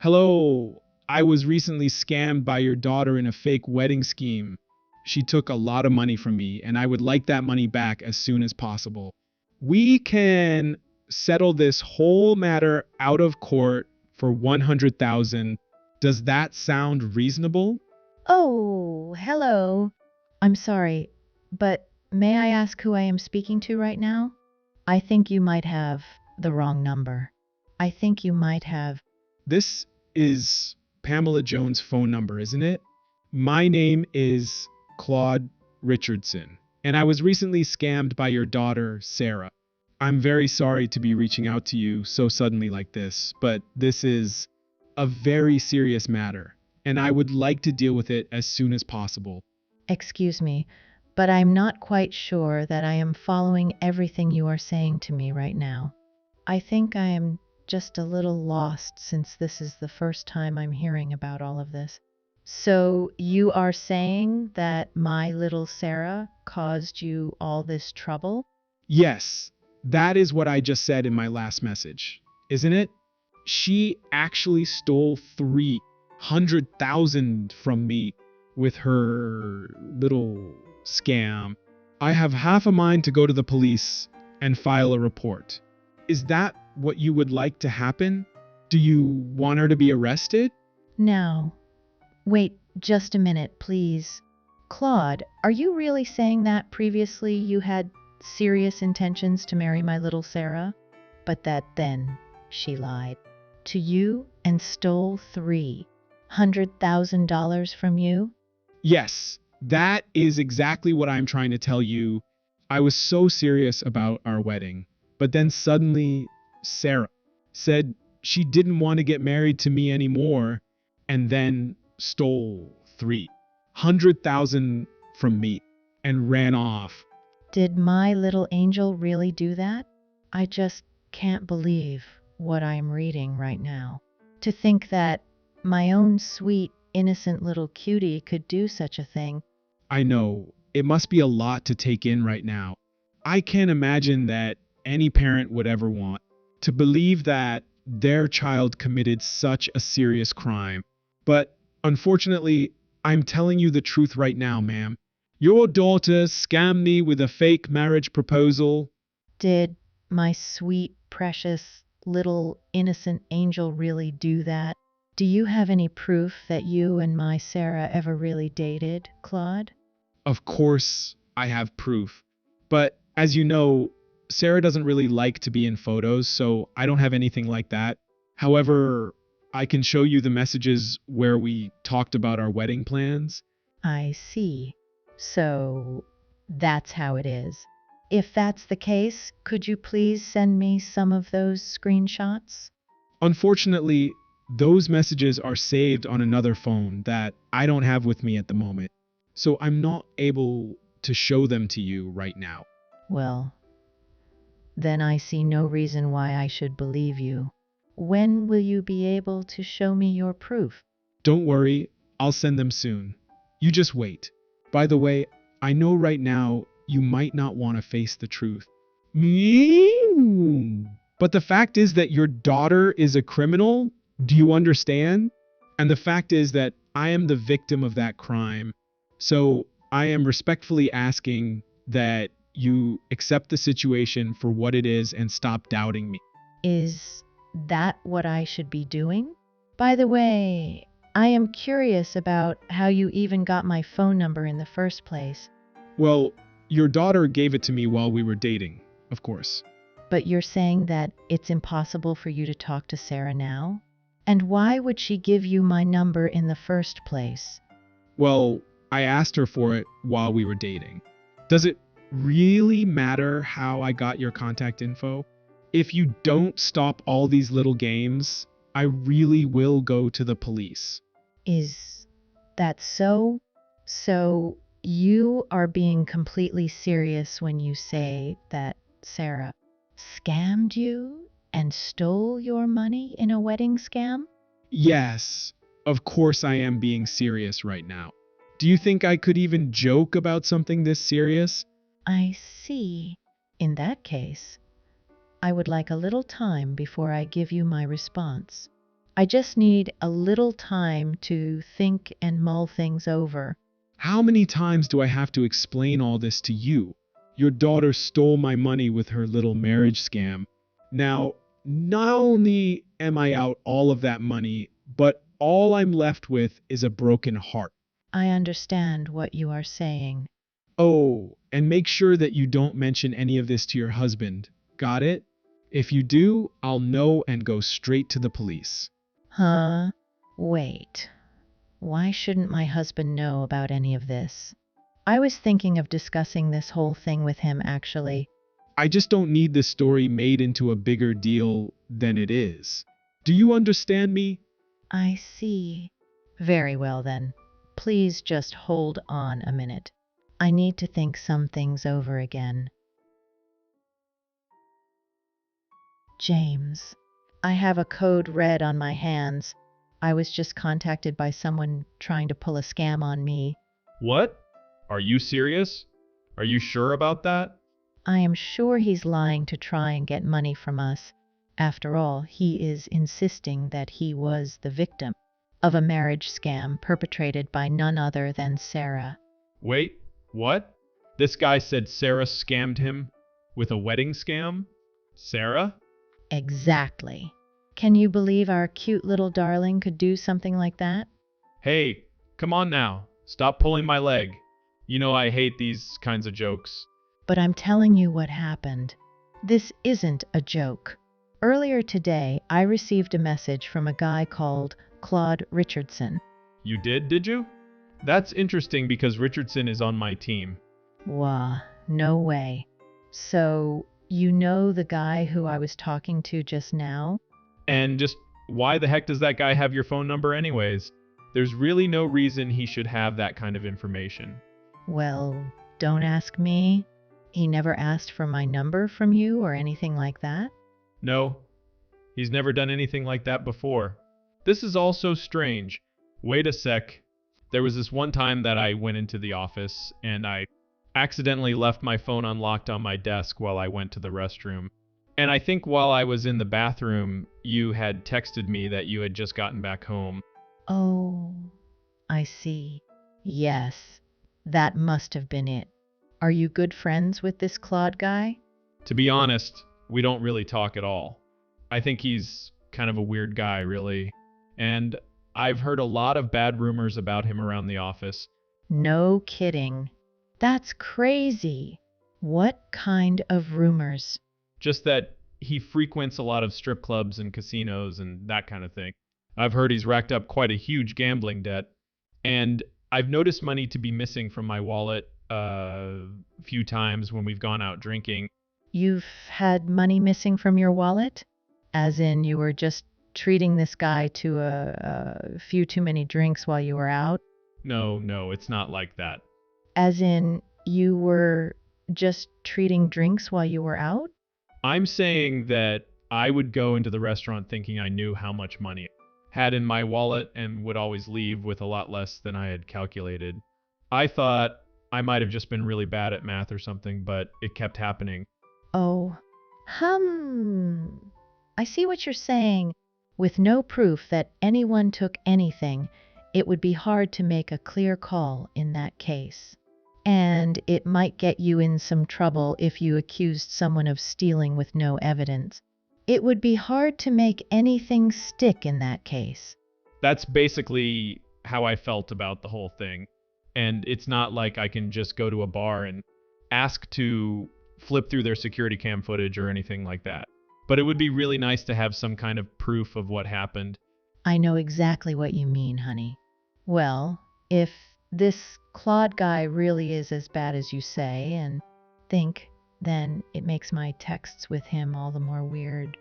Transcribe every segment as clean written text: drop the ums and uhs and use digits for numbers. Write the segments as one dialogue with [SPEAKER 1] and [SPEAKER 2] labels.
[SPEAKER 1] Hello, I was recently scammed by your daughter in a fake wedding scheme. She took a lot of money from me, and I would like that money back as soon as possible. We can settle this whole matter out of court for 100,000. Does that sound reasonable?
[SPEAKER 2] Oh, hello. I'm sorry, but may I ask who I am speaking to right now? I think you might have the wrong number. I think you might have.
[SPEAKER 1] This is Pamela Jones' phone number, isn't it? My name is Claude Richardson, and I was recently scammed by your daughter, Sarah. I'm very sorry to be reaching out to you so suddenly like this, but this is a very serious matter, and I would like to deal with it as soon as possible.
[SPEAKER 2] Excuse me, but I'm not quite sure that I am following everything you are saying to me right now. I think I am just a little lost since this is the first time I'm hearing about all of this. So, you are saying that my little Sarah caused you all this trouble?
[SPEAKER 1] Yes, that is what I just said in my last message, isn't it? She actually stole 300,000 from me with her little scam. I have half a mind to go to the police and file a report. Is that what you would like to happen? Do you want her to be arrested?
[SPEAKER 2] Now, wait just a minute, please. Claude, are you really saying that previously you had serious intentions to marry my little Sarah, but that then she lied to you and stole $300,000 from you?
[SPEAKER 1] Yes, that is exactly what I'm trying to tell you. I was so serious about our wedding, but then suddenly Sarah said she didn't want to get married to me anymore and then stole 300,000 from me and ran off.
[SPEAKER 2] Did my little angel really do that? I just can't believe what I'm reading right now. To think that my own sweet, innocent little cutie could do such a thing.
[SPEAKER 1] I know it must be a lot to take in right now. I can't imagine that any parent would ever want to believe that their child committed such a serious crime. But unfortunately, I'm telling you the truth right now, ma'am. Your daughter scammed me with a fake marriage proposal.
[SPEAKER 2] Did my sweet, precious, little, innocent angel really do that? Do you have any proof that you and my Sarah ever really dated, Claude?
[SPEAKER 1] Of course, I have proof. But as you know, Sarah doesn't really like to be in photos, so I don't have anything like that. However, I can show you the messages where we talked about our wedding plans.
[SPEAKER 2] I see. So that's how it is. If that's the case, could you please send me some of those screenshots?
[SPEAKER 1] Unfortunately, those messages are saved on another phone that I don't have with me at the moment, so I'm not able to show them to you right now.
[SPEAKER 2] Well, then I see no reason why I should believe you. When will you be able to show me your proof?
[SPEAKER 1] Don't worry, I'll send them soon. You just wait. By the way, I know right now you might not want to face the truth. But the fact is that your daughter is a criminal. Do you understand? And the fact is that I am the victim of that crime. So I am respectfully asking that you accept the situation for what it is and stop doubting me.
[SPEAKER 2] Is that what I should be doing? By the way, I am curious about how you even got my phone number in the first place.
[SPEAKER 1] Well, your daughter gave it to me while we were dating, of course.
[SPEAKER 2] But you're saying that it's impossible for you to talk to Sarah now? And why would she give you my number in the first place?
[SPEAKER 1] Well, I asked her for it while we were dating. Does it really matter how I got your contact info? If you don't stop all these little games, I really will go to the police.
[SPEAKER 2] Is that so? So you are being completely serious when you say that Sarah scammed you and stole your money in a wedding scam?
[SPEAKER 1] Yes, of course I am being serious right now. Do you think I could even joke about something this serious?
[SPEAKER 2] I see. In that case, I would like a little time before I give you my response. I just need a little time to think and mull things over.
[SPEAKER 1] How many times do I have to explain all this to you? Your daughter stole my money with her little marriage scam. Now, not only am I out all of that money, but all I'm left with is a broken heart.
[SPEAKER 2] I understand what you are saying.
[SPEAKER 1] Oh, and make sure that you don't mention any of this to your husband. Got it? If you do, I'll know and go straight to the police.
[SPEAKER 2] Huh? Wait. Why shouldn't my husband know about any of this? I was thinking of discussing this whole thing with him, actually.
[SPEAKER 1] I just don't need this story made into a bigger deal than it is. Do you understand me?
[SPEAKER 2] I see. Very well, then. Please just hold on a minute. I need to think some things over again. James, I have a code red on my hands. I was just contacted by someone trying to pull a scam on me.
[SPEAKER 3] What? Are you serious? Are you sure about that?
[SPEAKER 2] I am sure he's lying to try and get money from us. After all, he is insisting that he was the victim of a marriage scam perpetrated by none other than Sarah.
[SPEAKER 3] Wait, what? This guy said Sarah scammed him with a wedding scam? Sarah?
[SPEAKER 2] Exactly. Can you believe our cute little darling could do something like that?
[SPEAKER 3] Hey, come on now. Stop pulling my leg. You know I hate these kinds of jokes.
[SPEAKER 2] But I'm telling you what happened. This isn't a joke. Earlier today, I received a message from a guy called Claude Richardson.
[SPEAKER 3] You did you? That's interesting because Richardson is on my team.
[SPEAKER 2] Wah, no way. So, you know the guy who I was talking to just now?
[SPEAKER 3] And just why the heck does that guy have your phone number anyways? There's really no reason he should have that kind of information.
[SPEAKER 2] Well, don't ask me. He never asked for my number from you or anything like that?
[SPEAKER 3] No, he's never done anything like that before. This is all so strange. Wait a sec. There was this one time that I went into the office and I accidentally left my phone unlocked on my desk while I went to the restroom. And I think while I was in the bathroom, you had texted me that you had just gotten back home.
[SPEAKER 2] Oh, I see. Yes, that must have been it. Are you good friends with this Claude guy?
[SPEAKER 3] To be honest, we don't really talk at all. I think he's kind of a weird guy, really. And I've heard a lot of bad rumors about him around the office.
[SPEAKER 2] No kidding. That's crazy. What kind of rumors?
[SPEAKER 3] Just that he frequents a lot of strip clubs and casinos and that kind of thing. I've heard he's racked up quite a huge gambling debt. And I've noticed money to be missing from my wallet a few times when we've gone out drinking.
[SPEAKER 2] You've had money missing from your wallet? As in, you were just treating this guy to a few too many drinks while you were out?
[SPEAKER 3] No, it's not like that.
[SPEAKER 2] As in, you were just treating drinks while you were out?
[SPEAKER 3] I'm saying that I would go into the restaurant thinking I knew how much money I had in my wallet and would always leave with a lot less than I had calculated. I thought I might have just been really bad at math or something, but it kept happening.
[SPEAKER 2] Oh, I see what you're saying. With no proof that anyone took anything, it would be hard to make a clear call in that case. And it might get you in some trouble if you accused someone of stealing with no evidence. It would be hard to make anything stick in that case.
[SPEAKER 3] That's basically how I felt about the whole thing. And it's not like I can just go to a bar and ask to flip through their security cam footage or anything like that. But it would be really nice to have some kind of proof of what happened.
[SPEAKER 2] I know exactly what you mean, honey. Well, if this Claude guy really is as bad as you say and think, then it makes my texts with him all the more weird.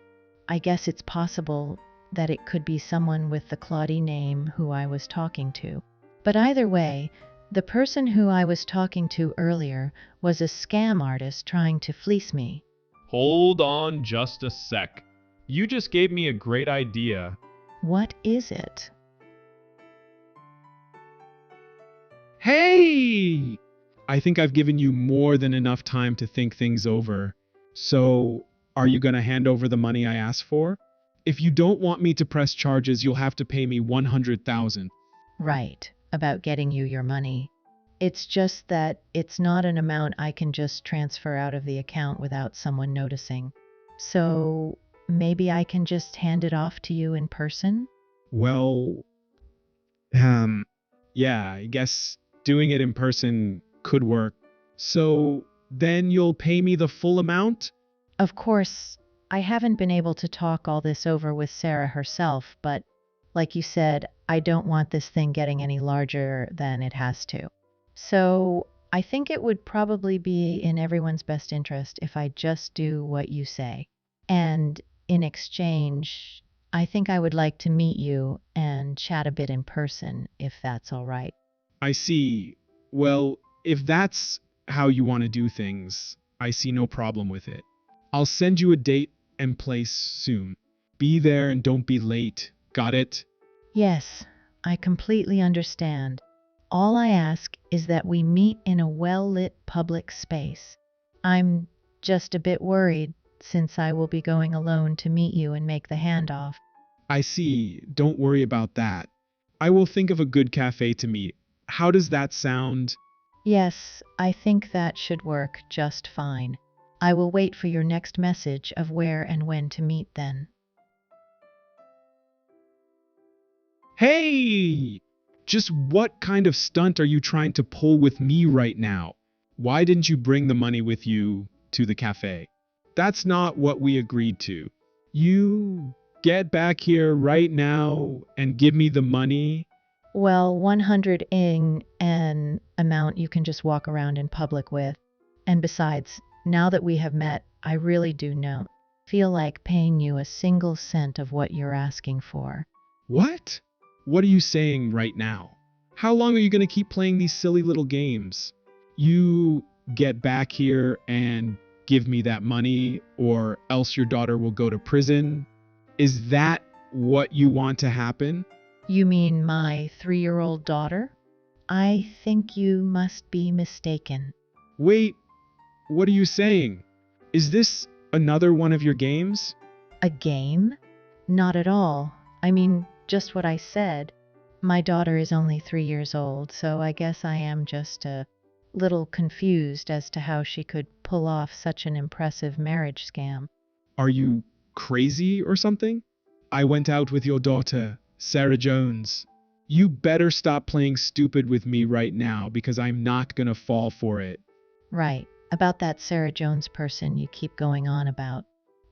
[SPEAKER 2] I guess it's possible that it could be someone with the Claudie name who I was talking to. But either way, the person who I was talking to earlier was a scam artist trying to fleece me.
[SPEAKER 3] Hold on just a sec. You just gave me a great idea.
[SPEAKER 2] What is it?
[SPEAKER 1] Hey! I think I've given you more than enough time to think things over. So, are you going to hand over the money I asked for? If you don't want me to press charges, you'll have to pay me 100,000.
[SPEAKER 2] Right, about getting you your money. It's just that it's not an amount I can just transfer out of the account without someone noticing. So maybe I can just hand it off to you in person?
[SPEAKER 1] Well, um, yeah, I guess doing it in person could work. So then you'll pay me the full amount?
[SPEAKER 2] Of course, I haven't been able to talk all this over with Sarah herself, but like you said, I don't want this thing getting any larger than it has to. So I think it would probably be in everyone's best interest if I just do what you say. And in exchange, I think I would like to meet you and chat a bit in person, if that's all right.
[SPEAKER 1] I see. Well, if that's how you want to do things, I see no problem with it. I'll send you a date and place soon. Be there and don't be late. Got it?
[SPEAKER 2] Yes, I completely understand. All I ask is that we meet in a well lit public space. I'm just a bit worried since I will be going alone to meet you and make the handoff.
[SPEAKER 1] I see. Don't worry about that. I will think of a good cafe to meet. How does that sound?
[SPEAKER 2] Yes, I think that should work just fine. I will wait for your next message of where and when to meet then.
[SPEAKER 1] Hey! Just what kind of stunt are you trying to pull with me right now? Why didn't you bring the money with you to the cafe? That's not what we agreed to. You get back here right now and give me the money.
[SPEAKER 2] Well, 100 ing an amount you can just walk around in public with. And besides, now that we have met, I really do know. Feel like paying you a single cent of what you're asking for.
[SPEAKER 1] What? What are you saying right now? How long are you going to keep playing these silly little games? You get back here and give me that money, or else your daughter will go to prison. Is that what you want to happen?
[SPEAKER 2] You mean my 3-year-old daughter? I think you must be mistaken.
[SPEAKER 1] Wait, what are you saying? Is this another one of your games?
[SPEAKER 2] A game? Not at all. I mean, just what I said. My daughter is only 3 years old, so I guess I am just a little confused as to how she could pull off such an impressive marriage scam.
[SPEAKER 1] Are you crazy or something? I went out with your daughter, Sarah Jones. You better stop playing stupid with me right now because I'm not gonna fall for it.
[SPEAKER 2] Right, about that Sarah Jones person you keep going on about.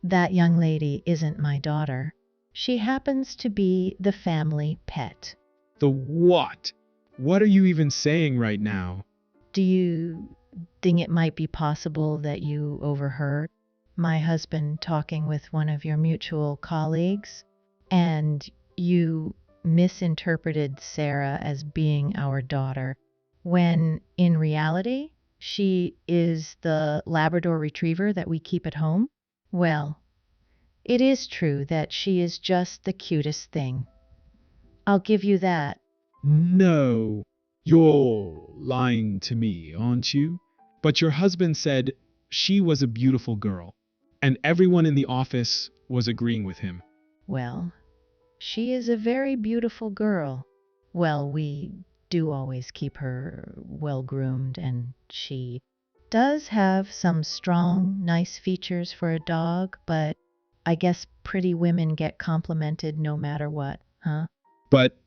[SPEAKER 2] That young lady isn't my daughter. She happens to be the family pet.
[SPEAKER 1] The what? What are you even saying right now?
[SPEAKER 2] Do you think it might be possible that you overheard my husband talking with one of your mutual colleagues and you misinterpreted Sarah as being our daughter when in reality she is the Labrador retriever that we keep at home? Well, it is true that she is just the cutest thing. I'll give you that.
[SPEAKER 1] No, you're lying to me, aren't you? But your husband said she was a beautiful girl, and everyone in the office was agreeing with him.
[SPEAKER 2] Well, she is a very beautiful girl. Well, we do always keep her well groomed, and she does have some strong, nice features for a dog, but I guess pretty women get complimented no matter what, huh?
[SPEAKER 1] But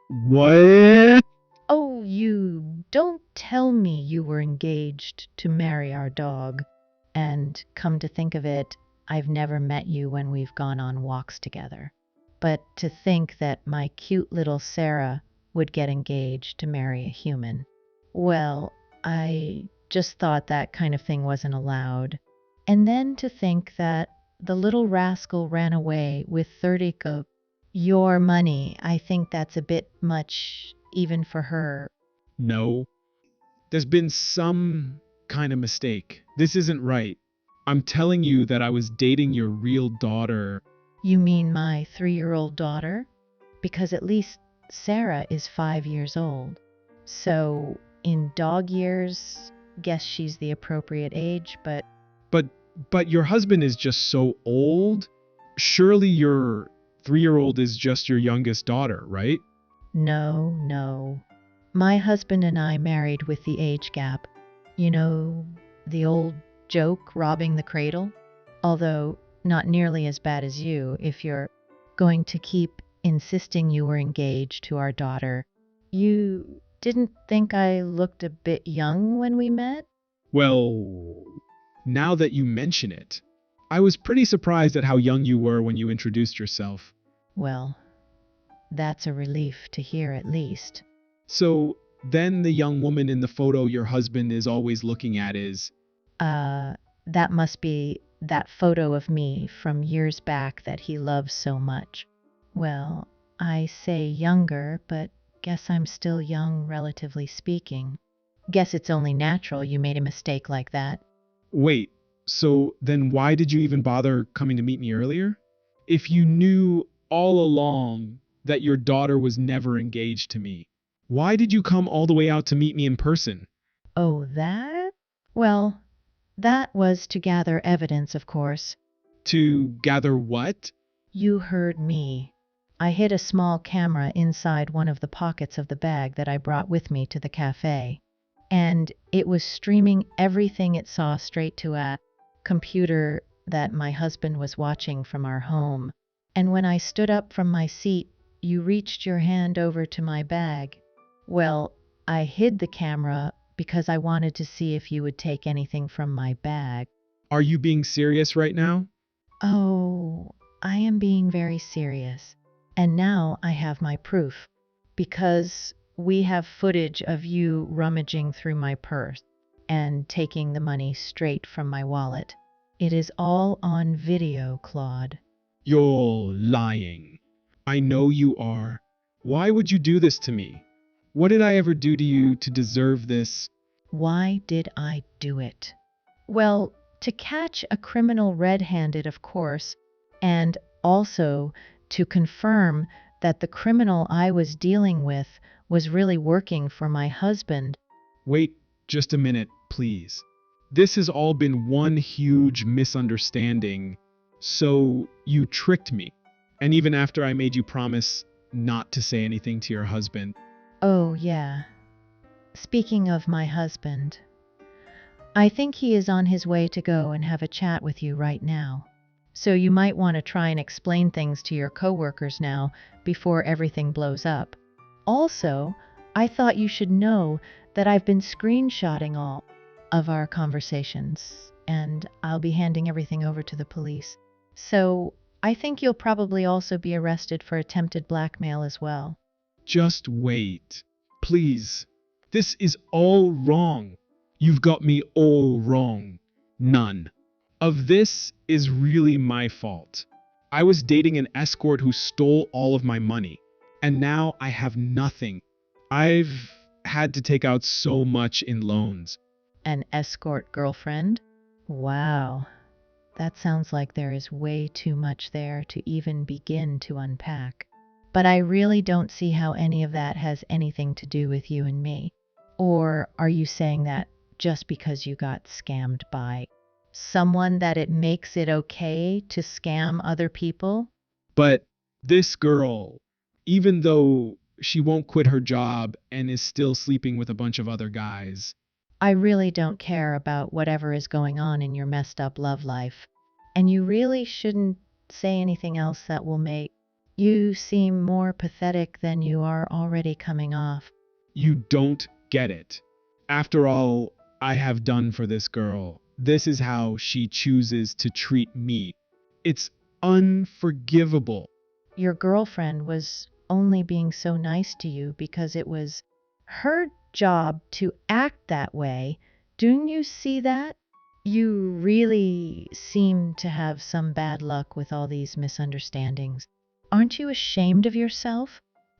[SPEAKER 1] what?
[SPEAKER 2] Oh, you don't tell me you were engaged to marry our dog. And come to think of it, I've never met you when we've gone on walks together. But to think that my cute little Sarah would get engaged to marry a human. Well, I just thought that kind of thing wasn't allowed. And then to think that the little rascal ran away with 30 of your money, I think that's a bit much even for her.
[SPEAKER 1] No, there's been some kind of mistake. This isn't right. I'm telling you that I was dating your real daughter.
[SPEAKER 2] You mean my 3-year-old daughter? Because at least Sarah is 5 years old. So, in dog years, guess she's the appropriate age, but
[SPEAKER 1] But But your husband is just so old. Surely your 3-year-old is just your youngest daughter, right?
[SPEAKER 2] No, no. My husband and I married with the age gap. You know, the old joke, robbing the cradle? Although not nearly as bad as you if you're going to keep insisting you were engaged to our daughter. You didn't think I looked a bit young when we met?
[SPEAKER 1] Well, now that you mention it, I was pretty surprised at how young you were when you introduced yourself.
[SPEAKER 2] Well, that's a relief to hear at least.
[SPEAKER 1] So then the young woman in the photo your husband is always looking at is,
[SPEAKER 2] Uh, that must be that photo of me from years back that he loves so much. Well, I say younger, but guess I'm still young, relatively speaking. Guess it's only natural you made a mistake like that.
[SPEAKER 1] wait, so then why did you even bother coming to meet me earlier? If you knew all along that your daughter was never engaged to me, why did you come all the way out to meet me in person?
[SPEAKER 2] Oh, that? Well, that was to gather evidence, of course.
[SPEAKER 1] To gather what?
[SPEAKER 2] You heard me. I hid a small camera inside one of the pockets of the bag that I brought with me to the cafe, and it was streaming everything it saw straight to a computer that my husband was watching from our home. And when I stood up from my seat, you reached your hand over to my bag. Well, I hid the camera because I wanted to see if you would take anything from my bag.
[SPEAKER 1] Are you being serious right now?
[SPEAKER 2] Oh, I am being very serious. And now I have my proof. Because we have footage of you rummaging through my purse and taking the money straight from my wallet. It is all on video, Claude.
[SPEAKER 1] You're lying. I know you are. Why would you do this to me? What did I ever do to you to deserve this?
[SPEAKER 2] Why did I do it? Well, to catch a criminal red-handed, of course, and also to confirm that the criminal I was dealing with was really working for my husband.
[SPEAKER 1] Wait just a minute, please. This has all been one huge misunderstanding. So you tricked me. And even after I made you promise not to say anything to your husband.
[SPEAKER 2] Oh, yeah. Speaking of my husband, I think he is on his way to go and have a chat with you right now. So you might want to try and explain things to your coworkers now before everything blows up. Also, I thought you should know that I've been screenshotting all of our conversations and I'll be handing everything over to the police. So I think you'll probably also be arrested for attempted blackmail as well.
[SPEAKER 1] Just wait. Please. This is all wrong. You've got me all wrong. None of this is really my fault. I was dating an escort who stole all of my money, and now I have nothing. I've had to take out so much in loans.
[SPEAKER 2] An escort girlfriend? Wow. That sounds like there is way too much there to even begin to unpack. But I really don't see how any of that has anything to do with you and me. Or are you saying that just because you got scammed by someone that it makes it okay to scam other people?
[SPEAKER 1] But this girl, even though she won't quit her job and is still sleeping with a bunch of other guys,
[SPEAKER 2] I really don't care about whatever is going on in your messed up love life. And you really shouldn't say anything else that will make you seem more pathetic than you are already coming off.
[SPEAKER 1] you don't get it. After all I have done for this girl, this is how she chooses to treat me. It's unforgivable.
[SPEAKER 2] Your girlfriend was only being so nice to you because it was her job to act that way. Don't you see that? You really seem to have some bad luck with all these misunderstandings. Aren't you ashamed of yourself?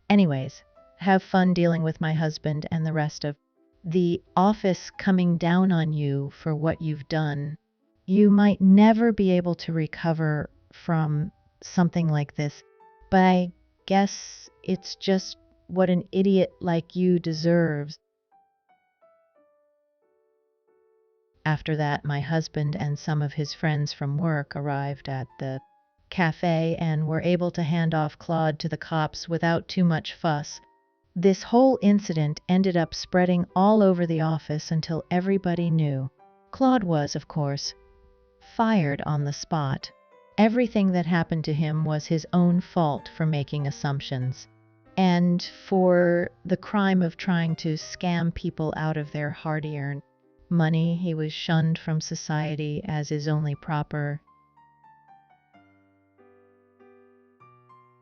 [SPEAKER 2] Anyways, have fun dealing with my husband and the rest of the office coming down on you for what you've done. You might never be able to recover from something like this, but I guess it's just what an idiot like you deserves. After that, my husband and some of his friends from work arrived at the cafe and were able to hand off Claude to the cops without too much fuss. This whole incident ended up spreading all over the office until everybody knew. Claude was, of course, fired on the spot. Everything that happened to him was his own fault for making assumptions. And for the crime of trying to scam people out of their hard-earned money, he was shunned from society as is only proper.